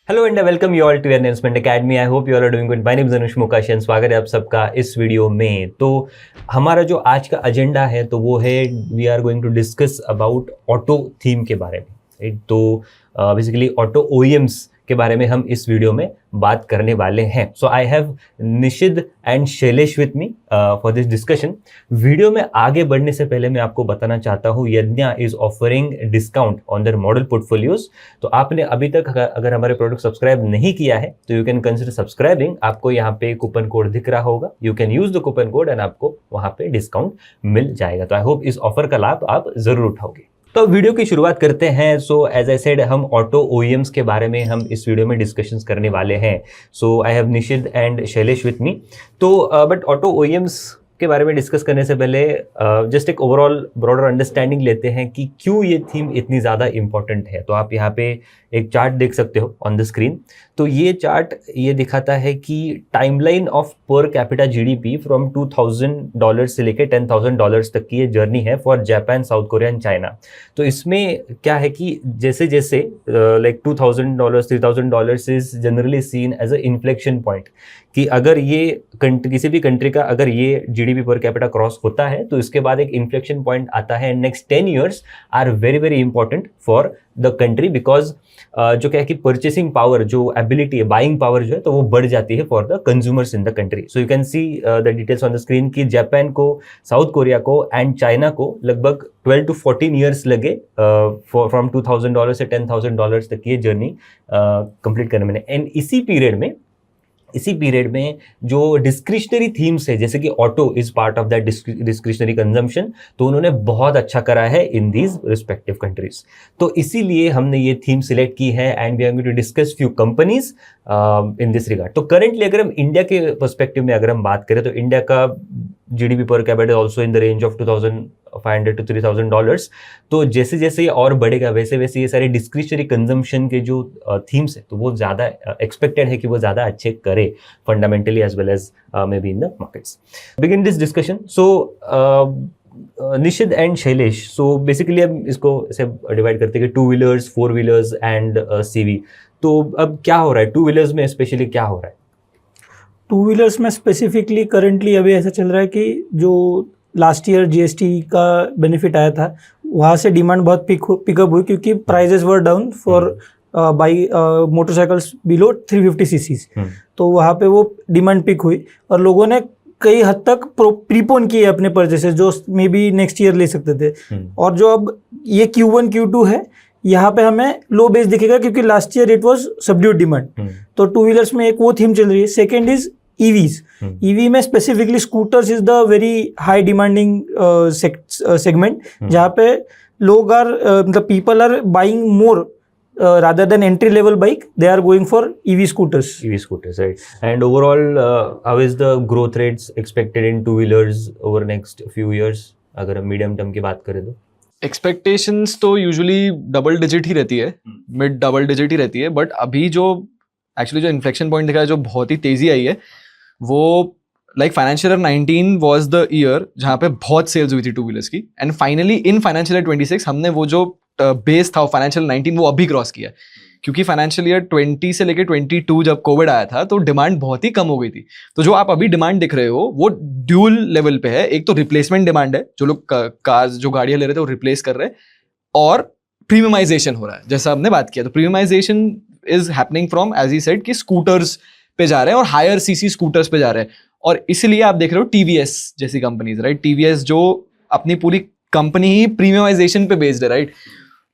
Hello and welcome you all to Enhancement Academy. I hope you all are doing good. My name is Anush Mokashi. स्वागत है आप सबका इस video में। तो हमारा जो आज का एजेंडा है तो वो है we are going to discuss about auto theme के बारे में, राइट। तो बेसिकली ऑटो ओईएम्स के बारे में हम इस वीडियो में बात करने वाले हैं। So I have Nishid and Shailesh with me for this discussion. Video में आगे बढ़ने से पहले मैं आपको बताना चाहता हूँ Yagna is offering discount on their model portfolios. तो आपने अभी तक अगर हमारे प्रोडक्ट सब्सक्राइब नहीं किया है तो यू कैन कंसिडर सब्सक्राइबिंग। आपको यहाँ पे कूपन कोड दिख रहा होगा, you can use the coupon code and आपको वहाँ पे डिस्काउंट मिल जाएगा। तो आई होप इस ऑफर का लाभ आप जरूर उठाओगे। तो वीडियो की शुरुआत करते हैं। सो एज आई सेड, हम ऑटो ओईएम्स के बारे में हम इस वीडियो में डिस्कशंस करने वाले हैं। So I have Nishid and Shailesh with me. तो बट ऑटो ओईएम्स के बारे में डिस्कस करने से पहले जस्ट एक ओवरऑल ब्रॉडर अंडरस्टैंडिंग लेते हैं कि क्यों ये थीम इतनी ज़्यादा इंपॉर्टेंट है। तो आप यहाँ पे एक चार्ट देख सकते हो ऑन द स्क्रीन। तो ये चार्ट ये दिखाता है कि timeline of per capita GDP from $2000 से लेकर $10,000 तक की ये जर्नी है for Japan, South Korea and China. तो इसमें क्या है कि जैसे जैसे like $2000, $3000 is generally seen as a inflection point, कि अगर ये किसी भी कंट्री का अगर ये जीडीपी पर कैपिटा क्रॉस होता है तो इसके बाद एक इन्फ्लेक्शन पॉइंट आता है। Next 10 years are very very important for the country, because जो क्या है कि परचेसिंग पावर, जो एबिलिटी है, बाइंग पावर जो है तो वो बढ़ जाती है for the consumers in the country. So you can see the details on the screen कि जापान को, साउथ कोरिया को एंड चाइना को लगभग 12 to 14 years लगे फ्रॉम $2000 से $10,000 तक ये जर्नी कंप्लीट करने में। एंड इसी पीरियड में जो डिस्क्रिशनरी थीम्स है, जैसे कि auto is part of that discretionary consumption, तो उन्होंने बहुत अच्छा करा है इन दीज रिस्पेक्टिव कंट्रीज। तो इसीलिए हमने ये थीम सिलेक्ट की है and we are going to discuss few companies in this regard. तो करेंटली अगर हम इंडिया के पर्सपेक्टिव में अगर हम बात करें तो इंडिया का GDP per capita also in the range of $2,500 to $3,000। तो जैसे जैसे ये और बढ़ेगा वैसे वैसे ये सारे डिस्क्रिशनरी कंजम्पशन के जो थीम्स है तो वो ज़्यादा एक्सपेक्टेड है कि वो ज़्यादा अच्छे करे fundamentally as well as maybe in the markets. Begin this discussion. So Nishid and Shailesh, so basically अब इसको ऐसे डिवाइड करते हैं कि 2 व्हीलर्स, 4 व्हीलर्स एंड सीवी। तो अब क्या हो रहा है 2 व्हीलर्स में स्पेशली, क्या हो रहा है 2 व्हीलर्स में स्पेसिफिकली? करंटली अभी ऐसा चल रहा है कि जो लास्ट ईयर जीएसटी का बेनिफिट आया था वहाँ से डिमांड बहुत पिकअप हुई, क्योंकि prices were down for by motorcycles below 350 CCs. तो वहाँ पे वो डिमांड पिक हुई और लोगों ने कई हद तक प्रीपोन किए अपने परचेसेस, जो मे बी नेक्स्ट ईयर ले सकते थे। और जो अब ये Q1 Q2 है, यहाँ पे हमें लो बेस दिखेगा क्योंकि last year it was subdued demand. तो 2 व्हीलर्स में एक वो थीम चल रही है। Second is EVs. ईवी में specifically scooters is the very high demanding segment, जहाँ पे लोग आर मतलब people are buying more rather than entry level bike, they are going for EV scooters, right? And overall how is the growth rates expected in 2 wheelers over next few years अगर हम medium term की बात करें तो? Expectations तो usually double digit ही रहती है, mid double digit ही रहती है। बट अभी जो एक्चुअली जो इन्फ्लेक्शन पॉइंट दिखा है, जो बहुत ही तेजी आई है, वो like financial year 19 was the year जहाँ पे बहुत सेल्स हुई थी 2 व्हीलर्स की। And finally in financial year 26 हमने वो जो बेस था फाइनेंशियल 19 वो अभी क्रॉस किया, क्योंकि फाइनेंशियल ईयर 20 से लेकर 22 जब कोविड आया था तो डिमांड बहुत ही कम हो गई थी। तो जो आप अभी डिमांड दिख रहे हो वो ड्यूल लेवल पे है। एक तो रिप्लेसमेंट डिमांड है, जो लोग कार्स, जो गाड़ियां ले रहे थे वो रिप्लेस कर रहे हैं, और प्रीमियमाइजेशन हो रहा है जैसा आपने बात किया। तो premiumisation is happening from, as he said, कि स्कूटर्स पे जा रहे हैं और हायर सीसी स्कूटर्स पे जा रहे हैं। और इसलिए आप देख रहे हो टीवीएस जैसी कंपनीज, राइट? टीवीएस जो अपनी पूरी कंपनी ही प्रीमियमाइजेशन पे बेस्ड है, राइट?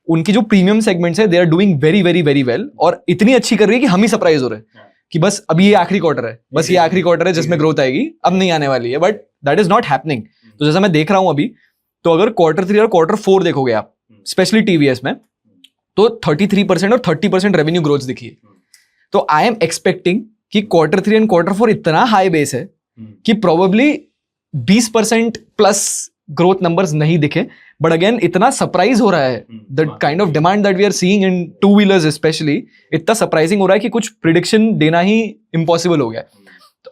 उनकी जो प्रीमियम सेगमेंट्स है they are doing very very very well, और इतनी अच्छी कर रही है कि हम ही सरप्राइज हो रहे हैं कि बस अभी ये आखिरी क्वार्टर है, बस ये आखिरी क्वार्टर है जिसमें ग्रोथ आएगी, अब नहीं आने वाली है। But that is not happening. तो जैसा मैं देख रहा हूं अभी, तो अगर Q3 और Q4 देखोगे आप, स्पेशली टीवीएस में, तो 33% और 30% रेवेन्यू ग्रोथ दिखी है। तो आई एम एक्सपेक्टिंग कि Q3 एंड Q4 इतना हाई बेस है कि प्रोबेबली 20% प्लस ग्रोथ नंबर्स नहीं दिखे। बट अगेन इतना सरप्राइज हो रहा है, the kind of demand that we are seeing in 2 wheelers specially, इतना सरप्राइजिंग हो रहा है कि कुछ प्रिडिक्शन देना ही इम्पॉसिबल हो गया।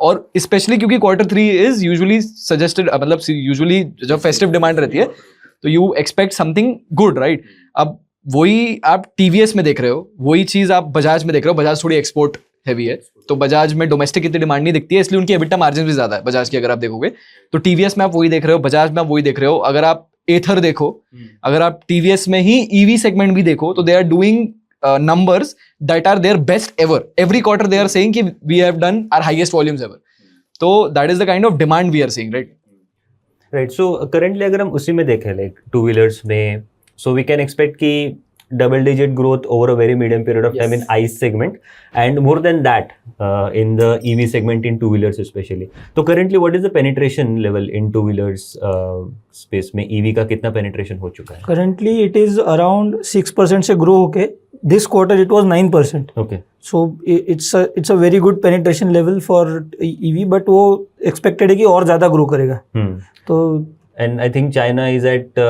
और स्पेशली क्योंकि Q3 इज यूजुअली सजेस्टेड, मतलब यूजुअली जब फेस्टिव डिमांड रहती है तो you expect something good, right? अब वही आप टीवीएस में देख रहे हो, वही चीज आप बजाज में देख रहे हो। बजाज थोड़ी एक्सपोर्ट हैवी है, तो बजाज में डोमेस्टिक इतनी डिमांड नहीं दिखती है, इसलिए उनकी एबिटा मार्जिन भी ज्यादा है बजाज की, अगर आप देखोगे तो। टीवीएस में आप वही देख रहे हो, बजाज में आप वही देख रहे हो। अगर आप एथर देखो, अगर आप टीवीएस में ही ईवी सेगमेंट भी देखो, तो they are doing numbers that are their best ever. Every quarter they are saying कि we have done our highest volumes ever. So that is the kind of demand we are seeing, right? Right. So currently अगर हम उसी में देखें like two wheelers में, so we can expect कि double digit growth over a very medium period of time in ICE segment and more than that in the EV segment in two wheelers especially. तो currently what is the penetration level in two wheelers space में EV का कितना penetration हो चुका है? Currently it is around 6% से grow होके this quarter it was 9%. Okay. So it's a very good penetration level for EV, but वो expected है कि और ज़्यादा grow करेगा. तो and I think China is at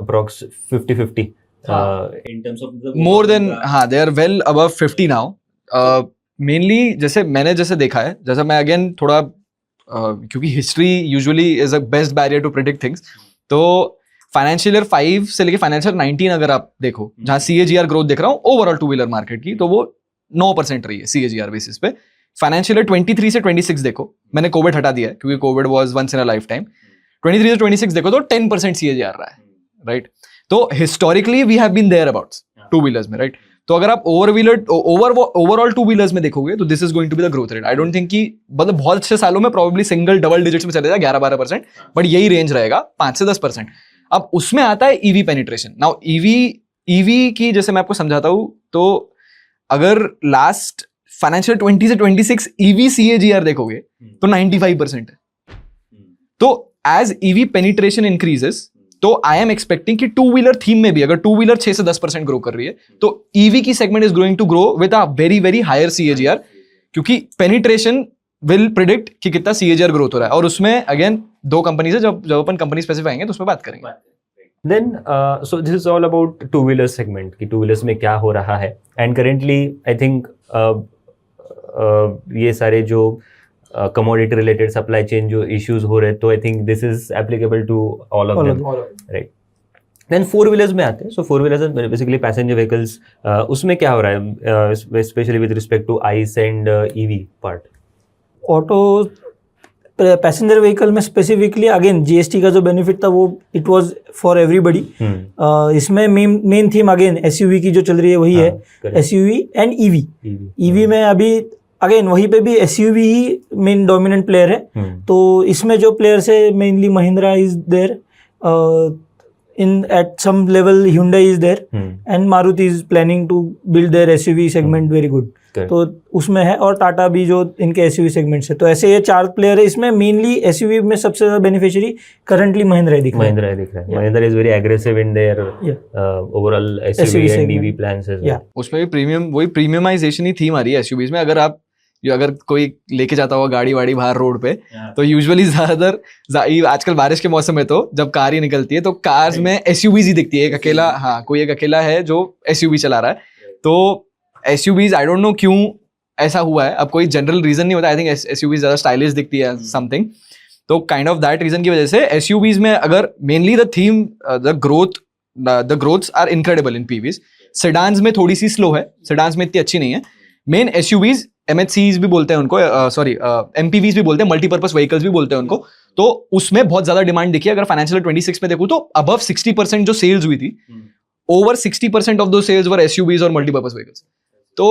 approx 50-50. In terms of the more than they are well above 50 now. Mainly जैसे मैंने देखा है, जैसा मैं अगेन थोड़ा क्योंकि history usually is a best barrier to predict things, तो फाइनेंशियल ईयर 5 से लेके फाइनेंशियल 19 अगर आप देखो, जहाँ CAGR ग्रोथ देख रहा हूँ ओवरऑल टू व्हीलर मार्केट की, तो वो 9% रही है CAGR बेसिस पे। फाइनेंशियल ईयर 23 से 26 देखो, मैंने कोविड हटा दिया है क्योंकि Covid was once in a life time, 23 से 26 देखो तो 10% CAGR रहा है, राइट। तो historically we have been there about two wheelers में, राइट। तो अगर आप ओवरऑल टू व्हीलर्स में देखोगे तो this is going to be the growth rate. I don't think कि मतलब बहुत अच्छे सालों में प्रोबेबली सिंगल डबल डिजिट्स में चले जाएगा 11-12%, बट यही रेंज रहेगा 5 से 10%। अब उसमें आता है ईवी पेनिट्रेशन। नाउ ईवी की जैसे मैं आपको समझाता हूं, तो अगर लास्ट फाइनेंशियल 20 से 26 ईवी CAGR देखोगे तो 95% है। तो एज ईवी पेनिट्रेशन इंक्रीजेस, तो आई एम एक्सपेक्टिंग कि टू व्हीलर थीम में भी अगर टू व्हीलर 6 से 10% ग्रो कर रही है, तो ईवी की segment is growing to grow with a very very higher CAGR, क्योंकि पेनिट्रेशन विल प्रिडिक्ट कि कितना CAGR ग्रोथ हो रहा है। और उसमें अगेन 2 कंपनीज है, जब अपन कंपनी स्पेसिफाई आएंगे तो उसमें बात करेंगे। Then so this is all about two wheeler segment कि two wheelers में क्या हो रहा है, and currently I think ये सारे जो commodity related supply chain जो issues हो रहे हैं, तो I think this is applicable to all of them, right? Then four wheelers में आते हैं, so four wheelers are basically passenger vehicles. उसमें क्या हो रहा है especially with respect to ICE and EV part? Auto passenger vehicle में specifically again GST का जो बेनिफिट था वो इट वाज फॉर एवरीबॉडी। इसमें मेन थीम अगेन SUV की जो चल रही है वही है, SUV एंड EV में अभी अगेन वहीं पे भी SUV ही मेन डोमिनेंट प्लेयर है। तो इसमें जो प्लेयर्स है mainly Mahindra is there, in at some level Hyundai is there and Maruti is planning to build there SUV segment very good, तो उसमें है, और टाटा भी जो इनके SUV सेगमेंट से। तो ऐसे ये 4 प्लेयर है इसमें। मेनली SUV में सबसे ज्यादा बेनिफिशियरी करंटली महिंद्रा दिख रहा है। Mahindra is very aggressive in there overall SUV and EV plans as well. उसमें भी प्रीमियमाइजेशन ही थीम आ रही है SUVs में। अगर कोई लेके जाता हुआ गाड़ी वाड़ी बाहर रोड पे, तो यूजुअली ज्यादातर आजकल बारिश के मौसम में तो जब कार ही निकलती है तो कार्स में SUVs ही दिखती है। कोई एक अकेला है जो SUV चला रहा है। तो SUVs आई डोंट नो क्यों ऐसा हुआ है, अब कोई जनरल रीजन नहीं होता। आई थिंक SUVs ज्यादा स्टाइलिश दिखती है समथिंग, तो काइंड ऑफ दैट रीजन की वजह से SUVs में अगर mainly the theme the growths are incredible in PVs। Sedans में थोड़ी सी स्लो है, सेडान्स में इतनी अच्छी नहीं है। मेन SUVs MHCs भी बोलते हैं उनको, MPVs भी बोलते हैं, मल्टीपर्पज व्हीकल्स भी बोलते हैं उनको। तो उसमें बहुत ज्यादा डिमांड दिखी है। अगर फाइनेंशियल 26 में देखूं तो अबव 60% जो सेल्स हुई थी, over 60% of those sales were SUVs और मल्टीपर्पज व्हीकल्स। तो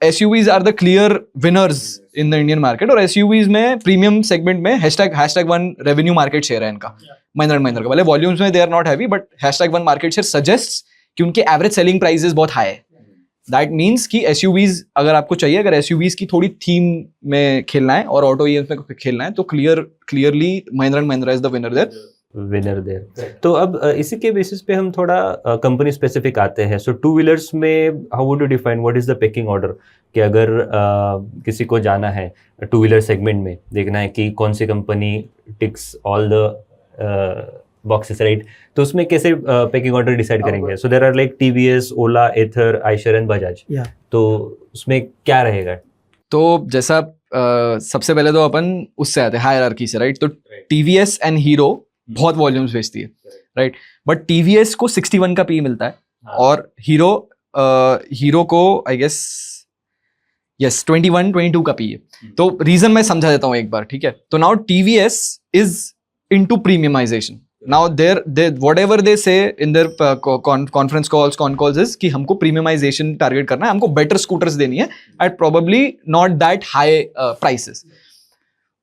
SUVs are the clear winners in the Indian market. और SUVs में प्रीमियम सेगमेंट में #1 रेवेन्यू मार्केट शेयर है इनका, महिंद्रा का। भले वॉल्यूम्स में they are not heavy, but #1 market share suggest कि उनके एवरेज सेलिंग प्राइसेस बहुत हाई है। दैट मीन्स कि SUVs अगर आपको चाहिए, अगर SUVs की थोड़ी थीम में खेलना है और ऑटो EMs में खेलना है, तो clearly Mahindra is the winner there. तो अब इसी के बेसिस पे हम थोड़ा कंपनी स्पेसिफिक आते हैं। सो टू व्हीलर्स में how would you define what is the picking order, कि अगर किसी को जाना है टू व्हीलर सेगमेंट में, देखना है कि कौन सी company ticks all the boxes, right, तो उसमें कैसे पैकिंग ऑर्डर डिसाइड करेंगे? So there are like TVS, Ola, Ather, Eicher and Bajaj. तो उसमें क्या रहेगा? तो जैसा सबसे पहले तो अपन उससे आते हैं हायरार्की से, राइट। तो TVS एंड हीरो बहुत वॉल्यूम्स बेचती है, राइट, बट TVS को 61 का P मिलता है और हीरो को आई गेस यस 21-22 का पी है। तो रीजन मैं समझा देता हूँ एक बार, ठीक है। तो now TVS is into premiumisation. Now their whatever they say in their conference calls is कि हमको प्रीमियमाइजेशन टारगेट करना है, हमको बेटर स्कूटर्स देनी है at probably not that high prices.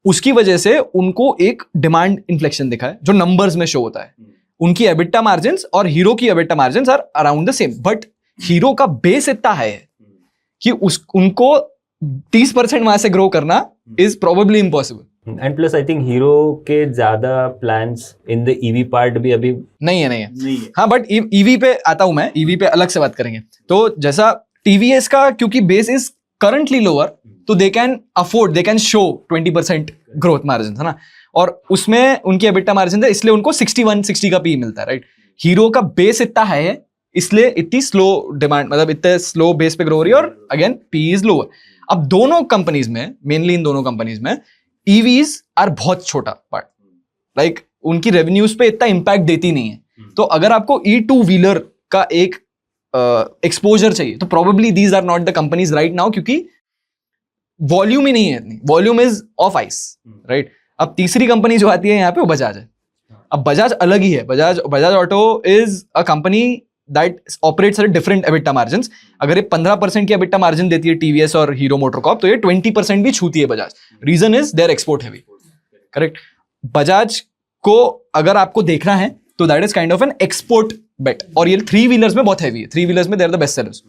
उसकी वजह से उनको एक डिमांड इन्फ्लेक्शन दिखा है जो नंबर्स में शो होता है। उनकी एबिटा मार्जिन्स और हीरो की EBITDA margins are around the same, but Hero का बेस इतना हाई है कि उनको 30% वहां से ग्रो करना is probably impossible. And plus I think Hero के ज्यादा plans in the EV part भी अभी नहीं है। हाँ, बट ईवी पे आता हूं मैं, ईवी पे अलग से बात करेंगे। तो जैसा टीवीएस का क्योंकि बेस इज करंटली लोअर, तो they can show 20% growth margin, है ना। और उसमें उनकी एबिटा मार्जिन है, इसलिए उनको 61-60 का पी मिलता है, राइट। हीरो का बेस इतना है, इसलिए इतनी स्लो डिमांड, मतलब इतने स्लो बेस पे ग्रो हो रही है, और अगेन पी इज लोअर। अब दोनों कंपनीज में, मेनली इन दोनों कंपनीज में ईवीज आर बहुत छोटा पार्ट, लाइक उनकी रेवेन्यूज पे इतना इंपैक्ट देती नहीं है। तो अगर आपको E2 व्हीलर का एक एक्सपोजर चाहिए तो probably these are not the companies right now, क्योंकि वॉल्यूम ही नहीं है इतनी, volume is of ICE, right. अब तीसरी कंपनी जो आती है यहाँ पे वो बजाज है। अब बजाज अलग ही है। Bajaj auto is a company that operates at different EBITDA margins. अगर ये 15% की एबिटा मार्जिन देती है टीवीएस और हीरो मोटरकॉर्प, तो ये 20% भी छूती है Bajaj. Reason is their export heavy, correct. Bajaj को अगर आपको देखना है तो that is kind of an export bet, और ये 3 व्हीलर्स में बहुत हैवी है। 3 व्हीलर्स में they are the best sellers.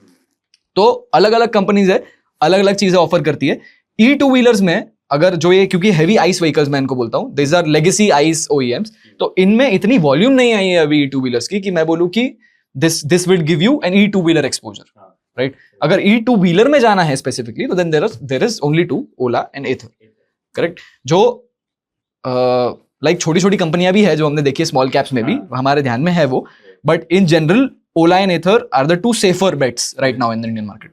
तो अलग अलग कंपनीज है, अलग अलग चीजें ऑफर करती है। E2 व्हीलर्स में अगर जो ये, क्योंकि हैवी आइस व्हीकल्स मैं इनको बोलता हूँ, this are legacy ICE OEMs, तो इनमें इतनी वॉल्यूम नहीं आई है अभी E2 व्हीलर्स की कि मैं बोलूँ कि this will give you an E2 wheeler exposure, right? अगर E2 wheeler में जाना है स्पेसिफिकली, तो then there is only 2, Ola and Ather, correct? जो लाइक छोटी छोटी कंपनियां भी है जो हमने देखी है स्मॉल कैप्स में भी, हमारे ध्यान में है वो, but in general Ola and Ather are the 2 safer bets right now in the Indian market.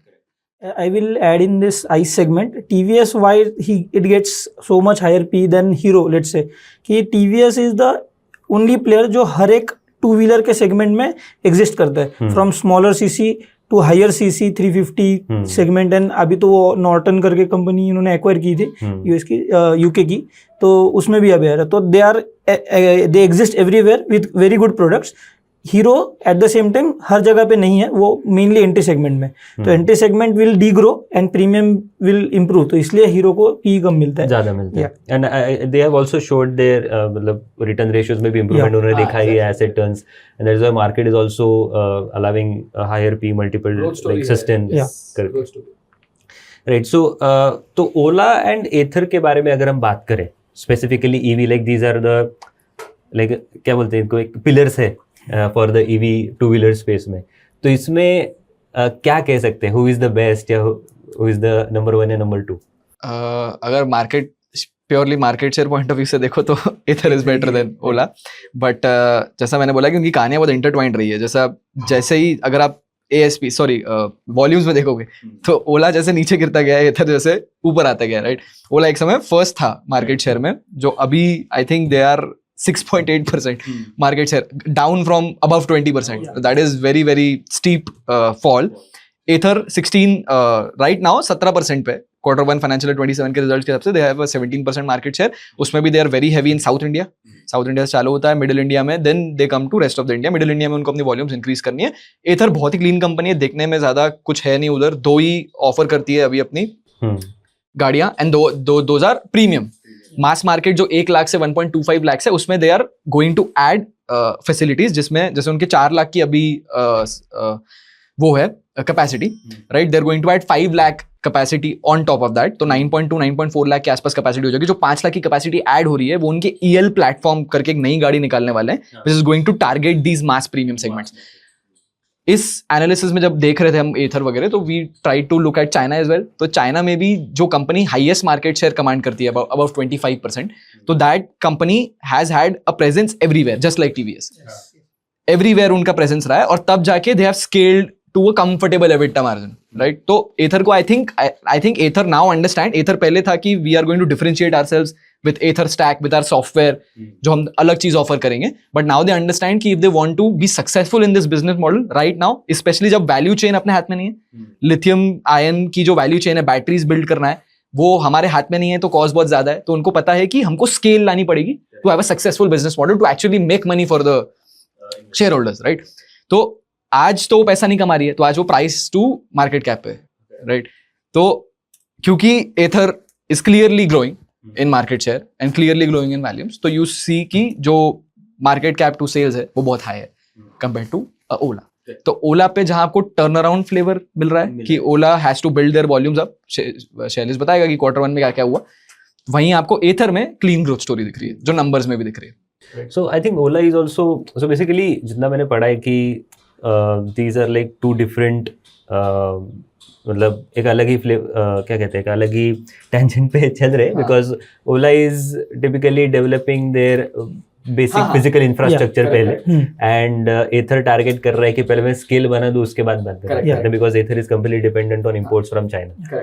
I will add in this ICE segment. TVS, why it gets so much higher P than Hero, let's say, कि TVS is the only player जो हर एक 2 wheeler के segment में exist करता है, from smaller CC to higher CC 350 segment. And अभी तो वो नॉर्टन करके कंपनी इन्होंने एक्वायर की थी यूएस की, यूके की, तो उसमें भी अभी आ रहा है। तो they exist everywhere with very good products. Hero at the same time हर जगह पे नहीं है, वो मेनली एंटी सेगमेंट में, तो anti segment will D grow and premium will improve, तो इसलिए हीरो को पी कम मिलता है, ज्यादा मिलता है। And they have also showed there मतलब रिटर्न रेशियोज में भी इंप्रूवमेंट उन्होंने दिखा है, asset turns, and that's why market is also allowing higher P multiple like sustain करके, राइट। सो तो ओला एंड एथर के बारे में अगर हम बात करें specifically EV, like these are the like क्या बोलते हैं इनको, एक पिलर्स है for the EV 2 wheeler space में, तो इसमें क्या कह सकते हैं, हु इज द बेस्ट या हु इज द नंबर 1 या नंबर 2? अगर market purely market share point of view से देखो तो Ather is better than Ola, but जैसा मैंने बोला कि उनकी कहानियां बहुत इंटरट्वाइंड रही है। जैसे ही अगर आप ASP वॉल्यूम्स में देखोगे तो ओला जैसे नीचे गिरता गया है, एथर जैसे ऊपर आता गया, राइट। ओला एक समय फर्स्ट था मार्केट शेयर में, जो अभी I think they are 6.8% market share, down from above 20%. That is very very steep fall. Ather 16 right now 17% पे, Q1 financial year 27 के रिजल्ट्स के हिसाब से they have a 17% market share. उसमें भी they are very heavy in South India. South India से चालू होता है, Middle India में, then they come to rest of the India. Middle India में उनको अपनी वॉल्यूम्स इंक्रीज करनी है। Ather बहुत ही क्लीन कंपनी है, देखने में ज्यादा कुछ है नहीं उधर, 2 ही ऑफर करती है अभी अपनी गाड़ियां, and those are premium. Mass market जो 1 लाख से 1.25 लाख है, उसमें they are going to add facilities, जिसमें जैसे उनके 4 लाख की अभी वो है capacity, right. They are going to add 5 lakh capacity on top of that, तो 9.2-9.4 लाख के आसपास कैपेसिटी हो जाएगी। जो 5 लाख की कैपेसिटी ऐड हो रही है वो उनके EL प्लेटफॉर्म करके एक नई गाड़ी निकालने वाले हैं, which is going to target these mass premium segments. इस एनालिसिस में जब देख रहे थे हम एथर वगैरह, तो we try to look at China as well. तो चाइना में भी जो कंपनी हाईएस्ट मार्केट शेयर कमांड करती है अबव 25%, तो that company has had a presence everywhere, just like TVS। Everywhere उनका प्रेजेंस रहा है, और तब जाके they have scaled to a comfortable EBITDA margin, right. तो एथर को I think Ather now understand, Ather पहले था कि we are going to differentiate ourselves with Aether stack, with our software, जो हम अलग चीज ऑफर करेंगे. But now they understand कि if they want to be successful in this business model right now, especially जब वैल्यू चेन अपने हाथ में नहीं है, लिथियम आयन की जो वैल्यू चेन है, बैटरीज बिल्ड करना है, वो हमारे हाथ में नहीं है, तो कॉस्ट बहुत ज्यादा है. तो उनको पता है कि हमको स्केल लानी पड़ेगी to have a successful business model to actually make money for the shareholders, right. तो आज तो वो पैसा नहीं कमा रही है, तो आज वो प्राइस टू मार्केट कैप पे, राइट. तो क्योंकि Ather is clearly growing in market share and clearly growing in volumes, तो यू सी कि जो मार्केट कैप टू सेल्स है वो बहुत हाई है कंपेयर टू ओला. तो ओला पे जहां आपको टर्न अराउंड फ्लेवर मिल रहा है कि Ola has to build their volumes up, Shailesh बताएगा कि क्वार्टर 1 में क्या क्या हुआ, वहीं आपको एथर में क्लीन ग्रोथ स्टोरी दिख रही है जो नंबर्स में भी दिख रही है. So I think Ola is also, so basically जितना मैंने पढ़ा है कि these are like two different मतलब एक अलग ही क्या कहते हैं, एक अलग ही टेंशन पे चल रहे हैं, because Ola is typically developing there basic physical infrastructure पहले, एंड एथर टारगेट कर रहा है कि पहले मैं स्केल बना दूं उसके बाद बंद कर, because Ather is completely dependent on imports from China.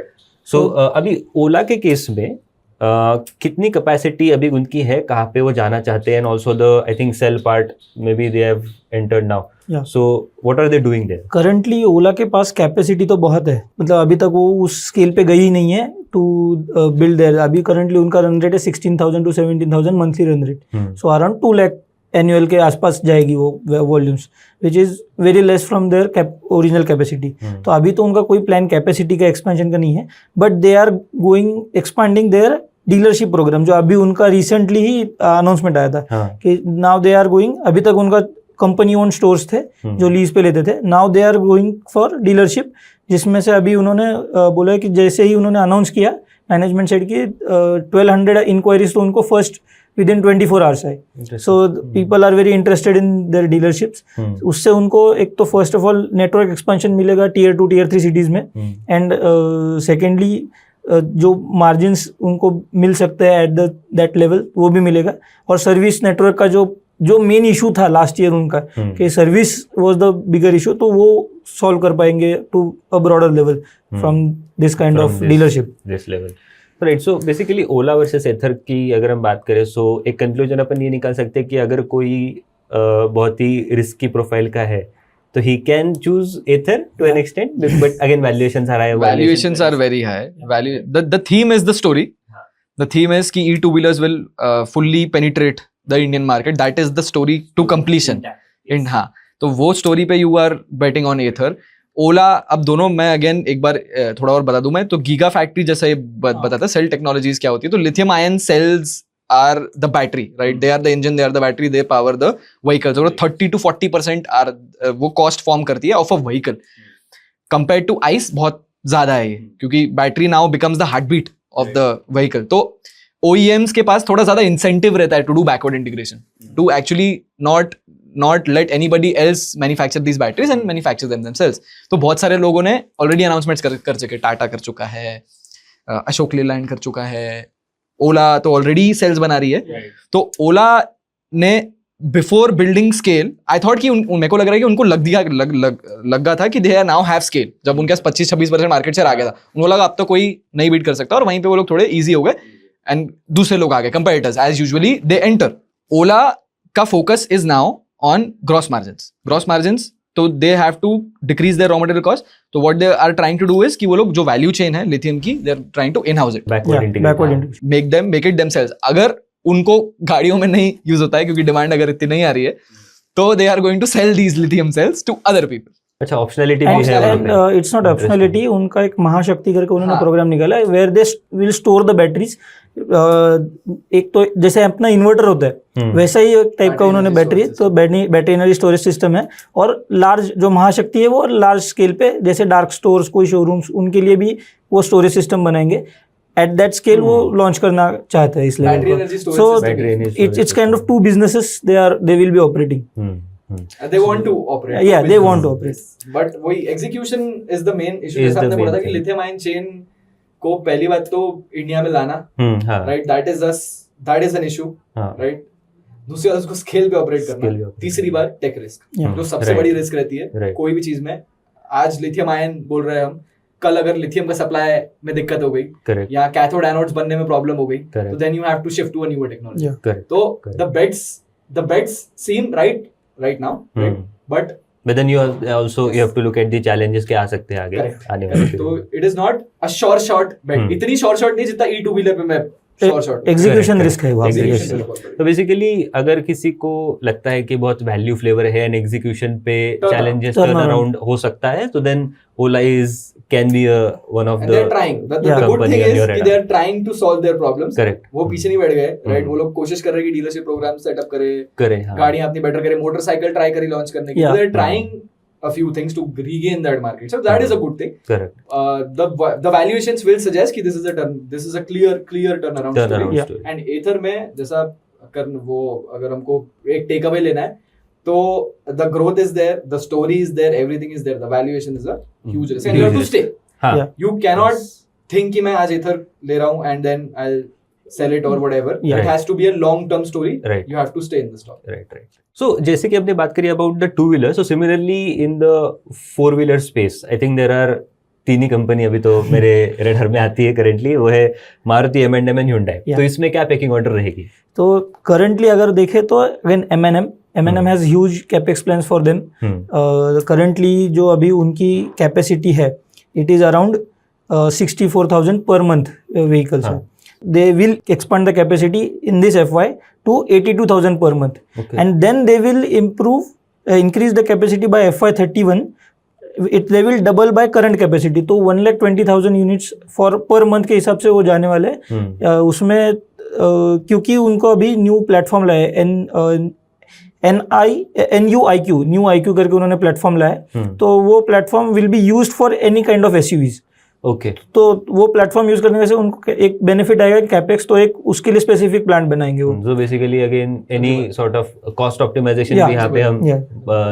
So अभी ओला के केस में कितनी कैपेसिटी अभी उनकी है, कहाँ पे वो जाना चाहते हैं, and also the I think cell part maybe they have entered now. So what are they doing there? Currently Ola के पास कैपेसिटी तो बहुत है, मतलब अभी तक वो उस स्केल पे गई ही नहीं है टू बिल्ड देयर. अभी करंटली उनका रन रेट है 16,000 to 17,000 monthly run rate, so around 2 lakh annual के आसपास जाएगी वो volumes, which is very less from their original capacity. तो अभी तो उनका कोई प्लान कैपेसिटी का एक्सपेंशन का नहीं है, but they are going expanding their dealership program, जो अभी उनका रिसेंटली ही अनाउंसमेंट आया था कि नाउ दे आर गोइंग, अभी तक उनका कंपनी ओन स्टोर्स थे जो लीज पे लेते थे, now they are going for dealership, जिसमें से अभी उन्होंने बोला कि जैसे ही उन्होंने अनाउंस किया मैनेजमेंट साइड की 1200 इंक्वायरीज तो उनको फर्स्ट विद इन 24 आवर्स है. So people are very interested in their dealerships. उससे उनको एक तो first of all network expansion मिलेगा Tier 2 Tier 3 सिटीज में, एंड सेकेंडली जो मार्जिन्स उनको मिल सकते हैं एट दैट लेवल वो भी मिलेगा. और सर्विस नेटवर्क का जो मेन इशू था लास्ट ईयर उनका कि service was the bigger issue, तो वो सॉल्व कर पाएंगे to a broader level from this kind of dealership this level. Right. So basically Ola versus Ather की अगर हम बात करें, सो एक कंक्लूजन अपन ये निकाल सकते हैं कि अगर कोई बहुत ही रिस्की प्रोफाइल का है तो he can choose Ether to an extent, but again valuations are high. Valuations are very high. The theme is the story. The theme is कि e-2-wheelers will fully penetrate the Indian market. That is the story to completion. हाँ, तो वो story पे you are betting on Ether. ओला, अब दोनों मैं again एक बार थोड़ा और बता दूं मैं, तो गीगा फैक्ट्री जैसा ये बताता सेल टेक्नोलॉजीज क्या होती है. तो lithium ion cells are the battery, right? They are the engine, they are the battery, they power the vehicle. So 30 to 40% are वो cost form करती है of a vehicle. Compared to ICE बहुत ज़्यादा है ये, क्योंकि battery now becomes the heartbeat of the vehicle. तो OEMs के पास थोड़ा ज़्यादा incentive रहता है to do backward integration, to actually not let anybody else manufacture these batteries and manufacture them themselves. तो बहुत सारे लोगों ने already announcements कर चुके, टाटा कर चुका है, अशोक लेलैंड कर चुका है, ओला तो ऑलरेडी सेल्स बना रही है. तो ओला ने before building scale, I thought कि मेरे को लग रहा है कि उनको लग गया था कि they are now have scale. जब उनके पास 25-26% मार्केट शेयर आ गया था, उनको लगा अब तो कोई नहीं बीट कर सकता, और वहीं पे वो लोग थोड़े इजी हो गए एंड दूसरे लोग आ गए competitors as usually they enter. Ola का focus is now on gross margins. तो they have to decrease their raw material cost. तो what they are trying to do is कि वो लोग जो वैल्यू चेन है लिथियम की, they are trying to in house it, backward integration, make it themselves. अगर उनको गाड़ियों में नहीं यूज होता है क्योंकि डिमांड अगर इतनी नहीं आ रही है, तो they are going to sell these lithium cells to other people. अच्छा, ऑप्शनलिटी भी है. एंड इट्स नॉट ऑप्शनलिटी, उनका एक महाशक्ति करके उन्होंने प्रोग्राम निकाला है where they will store the batteries. एक तो जैसे अपना इन्वर्टर होता है वैसा ही एक टाइप का उन्होंने बैटरी, तो बैटरी एनर्जी स्टोरेज सिस्टम है. और लार्ज जो महाशक्ति है वो लार्ज स्केल पे, जैसे डार्क स्टोर्स, कोई शोरूम्स, उनके लिए भी वो स्टोरेज सिस्टम बनाएंगे. एट दैट स्केल वो लॉन्च करना चाहते हैं इस लेवल पर. So it's kind of two businesses they will be operating. They want to operate. Yeah, they want to operate. But वही execution is the main issue. जैसे आपने बोला था कि lithium ion chain को पहली बात तो इंडिया में लाना, right? That is an issue, right? दूसरी बात उसको स्केल पे ऑपरेट करना. तीसरी बात टेक रिस्क, जो सबसे बड़ी रिस्क रहती है कोई भी चीज में. आज लिथियम आयन बोल रहे हैं हम, कल अगर लिथियम का सप्लाई में दिक्कत हो गई करेक्ट या कैथोड एनोड्स बनने में प्रॉब्लम हो गई, तो correct then you have to shift to a newer technology. Yeah. Correct तो Correct. the bets seem right now, right? But But then you also you have to look at the challenges के आ सकते हैं आगे Correct. आने वाले तो period it is not a short bet. इतनी short नहीं जितना E2 व्हीलर पे मैं short. एग्जीक्यूशन Correct, रिस्क है वहाँ पे. Execution yes. risk. तो बेसिकली अगर किसी को लगता है कि बहुत वैल्यू फ्लेवर है एंड एग्जीक्यूशन पे Turn- challenges turn turn around. Around हो सकता है, तो then Ola is can be one of And the they're trying. The Yeah. good company thing on is your कि radar. they are trying to solve their problems. Correct वो पीछे नहीं बैठ गए, right? हम्म. वो लोग कोशिश कर रहे हैं कि डीलरशिप प्रोग्राम सेटअप करे, करें हाँ गाड़ियां अपनी बेटर करे, मोटरसाइकिल ट्राई करी लॉन्च करने की. Yeah. They're trying a few things to regain that market. So that is a good thing. Correct The valuations will suggest कि this is a clear turnaround turn story. Around Yeah. Story And Ather में जैसा अगर हमको एक take away लेना है, तो the growth is there, the story is there, everything is there, the valuation is a huge risk and you have to stay. हाँ Yeah. You cannot think कि मैं आज Ather ले रहा हूँ and then I'll sell it or whatever. Yeah. It has to be a long term story. Right. You have to stay in the stock. Right so जैसे कि आपने बात करी about the two wheeler, so similarly in the four wheeler space I think there are तीन ही company अभी तो मेरे रेडर में आती है करेंटली, वो है Maruti, M&M and Hyundai. Yeah. तो इसमें क्या पैकिंग ऑर्डर रहेगी? तो करंटली अगर देखें तो again M&M has huge capex plans for them. Currently जो अभी उनकी कैपेसिटी है it is around 64,000 per month vehicles. हाँ. They will expand the capacity in this FY to 82,000 per month. Okay. And then they will increase the capacity by FY31. They will double by current capacity. तो 1,20,000 units per month के हिसाब से वो जाने वाले हैं. उसमें क्योंकि उनको अभी न्यू प्लेटफॉर्म लाया है, NUIQ न्यू IQ करके उन्होंने प्लेटफॉर्म लाया है. तो वो platform will be used for any kind of SUVs. Okay तो वो प्लेटफॉर्म यूज करने से उनको एक बेनिफिट आएगा कि कैपेक्स तो एक उसके लिए स्पेसिफिक प्लांट बनाएंगे वो. So basically again any sort of cost optimisation Yeah. भी यहाँ पे हम Yeah.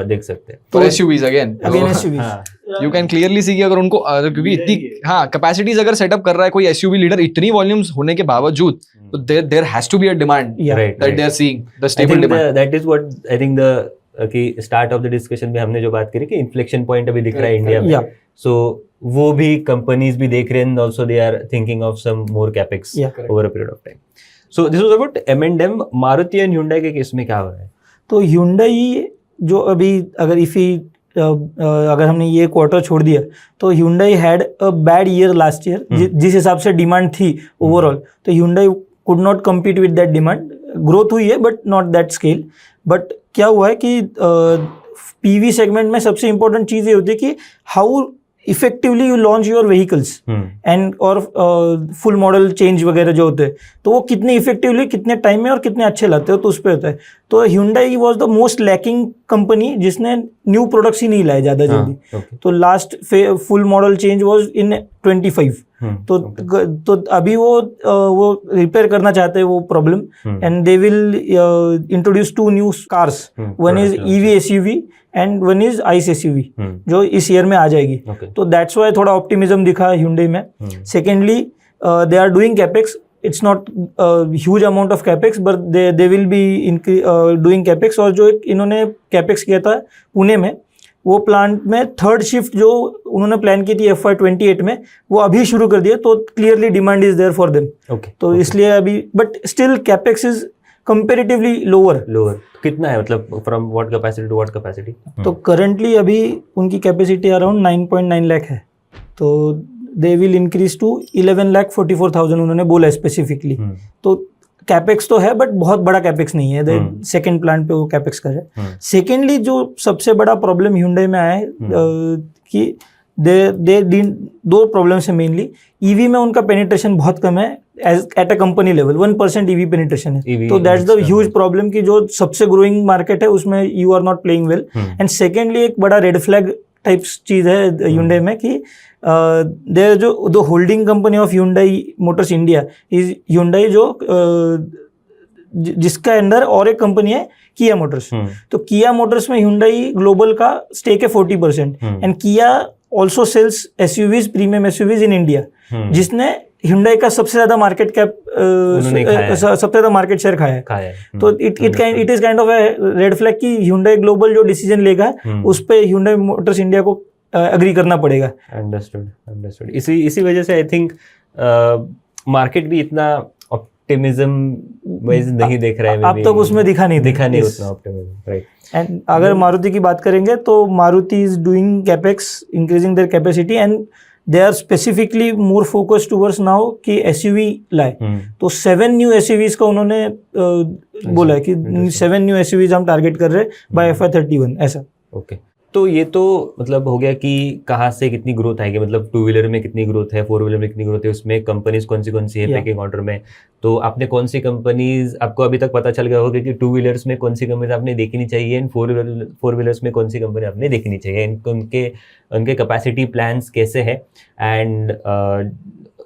देख सकते हैं. For SUVs again. Again So, SUVs. हाँ you can clearly see कि अगर उनको क्योंकि इतनी हाँ कैपेसिटीज अगर सेटअप कर रहा है कोई SUV लीडर इतनी वॉल्यूम्स होने के बावजूद, तो there has to be a demand Yeah. Right that they are seeing, the I stable think demand. that is what I think the कि स्टार्ट ऑफ द डिस्कशन में हमने जो बात करी कि इन्फ्लेक्शन पॉइंट अभी दिख रहा है इंडिया में. Yeah. सो वो भी कंपनीज भी देख रहे हैं, also they are thinking of some more capex Yeah. Over a period of time. So this was about M&M. Maruti and Hyundai के केस में क्या हो रहा है? तो Hyundai जो अभी अगर हमने ये क्वार्टर छोड़ दिया तो Hyundai had a bad year last year. जिस हिसाब से डिमांड थी ओवरऑल, तो Hyundai could not compete with that demand. Growth हुई है but not that scale. But क्या हुआ है कि PV सेगमेंट में सबसे इंपॉर्टेंट चीज़ ये होती है कि how effectively you launch your vehicles and और फुल मॉडल चेंज वगैरह जो होते हैं, तो वो कितने इफेक्टिवली कितने टाइम में और कितने अच्छे लाते हो, तो उस पर होता है. तो Hyundai was the most lacking company जिसने न्यू प्रोडक्ट्स ही नहीं लाए ज़्यादा जल्दी. तो last full model change was in 25. तो अभी वो रिपेयर करना चाहते हैं वो problem, and they will introduce 2 new cars. One is EV SUV and one is ICE SUV जो इस ईयर में आ जाएगी. तो दैट्स वाई थोड़ा ऑप्टिमिज्म दिखा Hyundai में. Secondly they are doing capex. It's not huge amount of capex but they will be doing capex. और जो एक इन्होंने कैपेक्स किया था पुणे में, वो प्लांट में थर्ड शिफ्ट जो उन्होंने प्लान की थी FY28 में, वो अभी शुरू कर दिया. तो clearly demand is there for them. तो इसलिए अभी but still capex is comparatively lower. कितना है, मतलब from what capacity to what capacity? तो करंटली अभी उनकी कैपेसिटी अराउंड 9.9 लाख है. तो दे विल इंक्रीज टू 11,44,000 उन्होंने बोला है स्पेसिफिकली. तो कैपेक्स तो है बट बहुत बड़ा कैपेक्स नहीं है. सेकेंड प्लांट पे वो कैपेक्स कर रहे हैं. सेकेंडली जो सबसे बड़ा प्रॉब्लम Hyundai में आया है कि दे 2 प्रॉब्लम्स है मेनली. EV में उनका पेनिट्रेशन बहुत कम है at a company level. 1% EV penetration है. तो दैट्स द ह्यूज प्रॉब्लम कि जो सबसे ग्रोइंग मार्केट है उसमें you are not playing well. And secondly एक बड़ा रेड फ्लैग टाइप्स चीज़ है Hyundai में कि देयर जो the holding company of Hyundai motors India is Hyundai जो जिसका अंदर और एक कंपनी है Kia मोटर्स. तो Kia मोटर्स में Hyundai ग्लोबल का स्टेक है 40%. And Kia also sells SUVs, premium SUVs in India, जिसने Hyundai का सबसे ज्यादा मार्केट कैप सबसे ज्यादा मार्केट शेयर खाया है. तो it is kind of red flag कि Hyundai ग्लोबल जो डिसीजन लेगा उस पे Hyundai मोटर्स इंडिया को अग्री करना पड़ेगा। अंडरस्टूड। इसी वजह से आई थिंक मार्केट भी इतना ऑप्टिमिज्म वाइज नहीं देख रहा है। अब तक उसमें दिखा नहीं उतना ऑप्टिमिज्म, राइट। एंड अगर मारुति की बात करेंगे तो Maruti is doing capex, increasing their capacity, and they are specifically more focus towards now कि एसयूवी लाए। तो 7 न्यू एसयूवीज का उन्होंने बोला है कि 7 न्यू एसयूवीज हम टारगेट कर रहे हैं बाय FY31 ऐसा। ओके, तो ये तो मतलब हो गया कि कहाँ से कितनी ग्रोथ आएगी, मतलब 2 व्हीलर में कितनी ग्रोथ है, 4 व्हीलर में कितनी ग्रोथ है, उसमें कंपनीज कौन सी है पैकिंग ऑर्डर में। तो आपने कौन सी कंपनीज, आपको अभी तक पता चल गया होगा कि 2 व्हीलर्स में कौन सी कंपनी आपने देखनी चाहिए, एंड 4 व्हीलर्स में कौन सी कंपनी आपने देखनी चाहिए, उनके कैपेसिटी प्लान्स कैसे है, एंड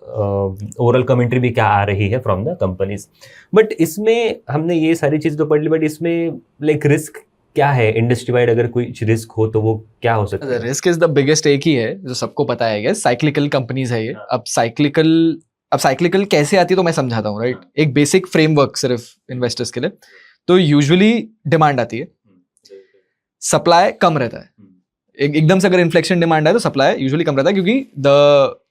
ओवरऑल कमेंट्री भी क्या आ रही है फ्रॉम द कंपनीज। बट इसमें हमने ये सारी चीज़ तो पढ़ ली, बट इसमें लाइक रिस्क क्या है इंडस्ट्री वाइड? अगर कोई रिस्क हो तो वो क्या हो सकता है? रिस्क इज द बिगेस्ट एक ही है जो सबको पता है, साइक्लिकल कंपनीज है ये। अब साइक्लिकल कैसे आती है तो मैं समझाता हूँ, राइट। एक बेसिक फ्रेमवर्क सिर्फ इन्वेस्टर्स के लिए। तो यूजुअली डिमांड आती है, सप्लाई कम रहता है। एकदम से अगर इन्फ्लेक्शन डिमांड है तो सप्लाई यूजुअली कम रहता है, क्योंकि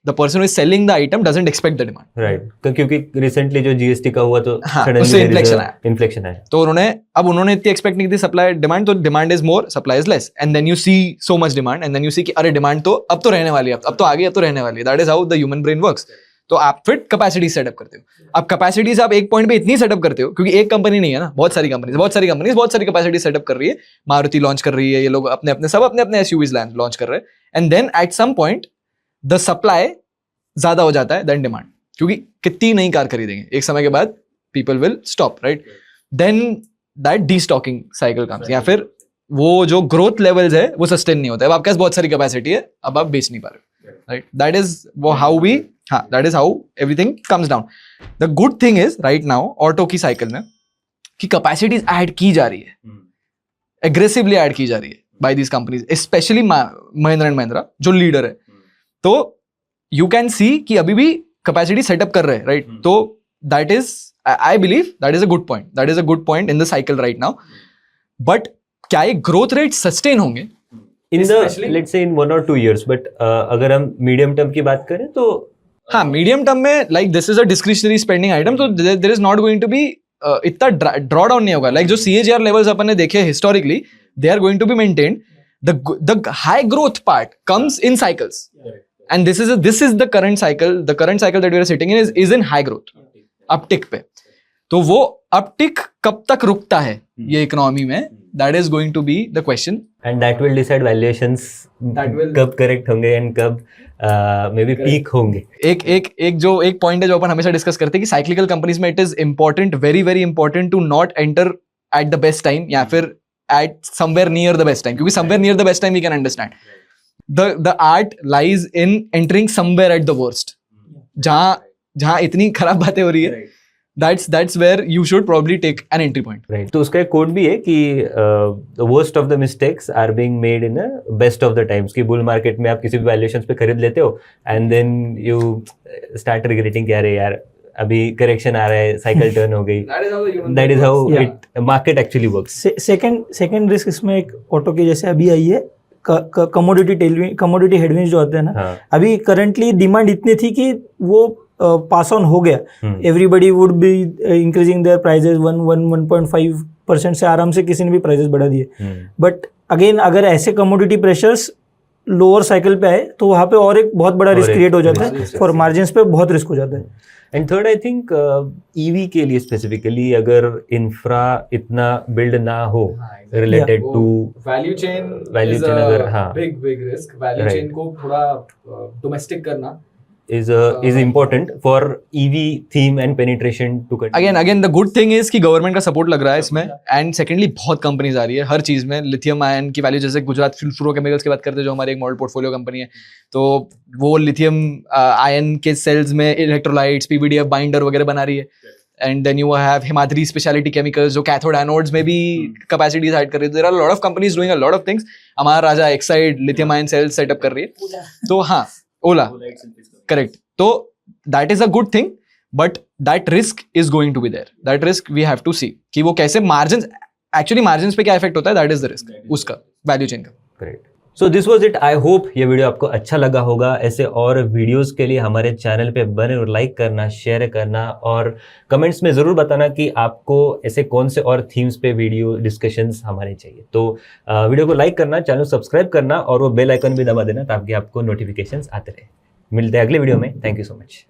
the person who is selling the item doesn't expect the demand, right. क्योंकि रिसेंटली जो जीएसटी का हुआ तो उससे इन्फ्लेक्शन आया, तो उन्होंने इतनी एक्सपेक्ट नहीं की सप्लाई डिमांड, तो demand is more, supply is less, and then you see so much demand, and then you see कि अरे डिमांड तो अब तो रहने वाली है, अब तो आगे, अब तो रहने वाली है। That is how the human brain works. तो आप फिर कैपेसिटी सेटअप करते हो। अब कैपेसिटीज आप एक पॉइंट पे इतनी सेटअप करते हो, क्योंकि एक कंपनी नहीं है ना, बहुत सारी कंपनीज बहुत सारी कैपेसिटी सेटअप कर रही है। मारुति लॉन्च कर रही है, ये लोग अपने अपने एसयूवीज लॉन्च कर रहे हैं, and then at some point the supply ज्यादा हो जाता है देन डिमांड, क्योंकि कितनी नई कार खरीदेंगे, एक समय के बाद people will stop, right. Then that destocking cycle comes, या फिर वो जो ग्रोथ लेवल्स है वो सस्टेन नहीं होता है। अब आपके पास बहुत सारी कैपेसिटी है, अब आप बेच नहीं पा रहे, right. That is how everything comes down. The good thing is right now auto की साइकिल में कि कैपेसिटीज ऐड की जा रही है, एग्रेसिवली ऐड की जा रही है by these companies, specially Mahindra and Mahindra जो लीडर है। तो यू कैन सी कि अभी भी कैपेसिटी सेटअप कर रहे हैं, राइट। तो that is, I believe that is a good point in the cycle right now. But क्या ये ग्रोथ रेट सस्टेन होंगे in the let's say in 1 or 2 years? But अगर हम मीडियम टर्म की बात करें तो हाँ, मीडियम टर्म में like this is a discretionary spending item, तो there is not going to be इतना ड्रॉ डाउन नहीं होगा। लाइक जो CAGR लेवल्स अपन ने देखे historically, they are going to be maintained. The high growth part comes in cycles, and this is the current cycle that we are sitting in is in high growth uptick पे। तो वो uptick कब तक रुकता है ये economy में, that is going to be the question, and that will decide valuations कब करेक्ट होंगे एंड कब मे बी पीक होंगे। एक पॉइंट है जो अपन हमेशा डिस्कस करते हैं कि साइक्लिकल कंपनीज में it is important, very very important to not enter at the best time, या फिर at somewhere near the best time, क्योंकि somewhere near the best time we can understand. The art lies in entering somewhere at the worst, जहां इतनी खराब बातें हो रही है, that's where you should probably take an entry point, right। तो उसका एक कोड भी है कि the worst of the mistakes are being made in the best of the times, कि बुल मार्केट में आप किसी भी वैल्यूएशंस पे खरीद लेते हो and then you start regretting कि अरे यार अभी करेक्शन आ रहा है, साइकिल टर्न हो गई। That is how it market actually works. Second risk इसमें एक ऑटो की जैसे अभी आई है, कमोडिटी हेडविंड्स जो आते हैं ना, अभी करंटली डिमांड इतनी थी कि वो पास ऑन हो गया। Everybody would be increasing their prices 1.5% से आराम से किसी ने भी प्राइजेस बढ़ा दिए। बट अगेन अगर ऐसे कमोडिटी प्रेशर्स लोअर साइकिल पे आए तो वहाँ पे और एक बहुत बड़ा रिस्क क्रिएट हो जाता है, फॉर मार्जिन्स पे बहुत रिस्क हो जाता है। And third I think EV के लिए स्पेसिफिकली अगर इंफ्रा इतना बिल्ड ना हो रिलेटेड टू वैल्यू चेन अगर बिग रिस्क, वैल्यू चेन को थोड़ा डोमेस्टिक करना is important for EV theme and penetration to continue. Again the good thing is कि गवर्नमेंट का सपोर्ट लग रहा है इसमें, एंड सेकेंडली बहुत कंपनीज आ रही है हर चीज में। लिथियम आयन की वैल्यू, जैसे गुजरात फ्लोरोकेमिकल्स की बात करते हैं जो हमारी एक मॉडल पोर्टफोलियो कंपनी है, तो वो लिथियम आयन के सेल्स में इलेक्ट्रोलाइट्स, PVDF बाइंडर वगैरह बना रही है। एंड देन यू हैव हिमाद्री स्पेशलिटी केमिकल्स जो कैथोड एनोड्स में भी कैपेसिटीज ऐड कर रही है। There are lot of companies doing a lot of things. हमारा Raja Exide lithium ion cells setup कर रही है, तो हाँ, ओला, करेक्ट। तो that is a good thing, but that risk is going to be there. That risk we have to see कि वो कैसे मार्जिन पे क्या इफेक्ट होता है, दैट इज द रिस्क उसका, वैल्यू चेन का। Correct. So this was it. I hope ये वीडियो आपको अच्छा लगा होगा। ऐसे और वीडियोस के लिए हमारे चैनल पे बने और लाइक करना, शेयर करना और कमेंट्स में ज़रूर बताना कि आपको ऐसे कौन से और थीम्स पे वीडियो डिस्कशंस हमारे चाहिए। तो वीडियो को लाइक करना, चैनल सब्सक्राइब करना और वो बेल आइकन भी दबा देना ताकि आपको नोटिफिकेशंस आते रहे। मिलते हैं अगले वीडियो में। Thank you so much.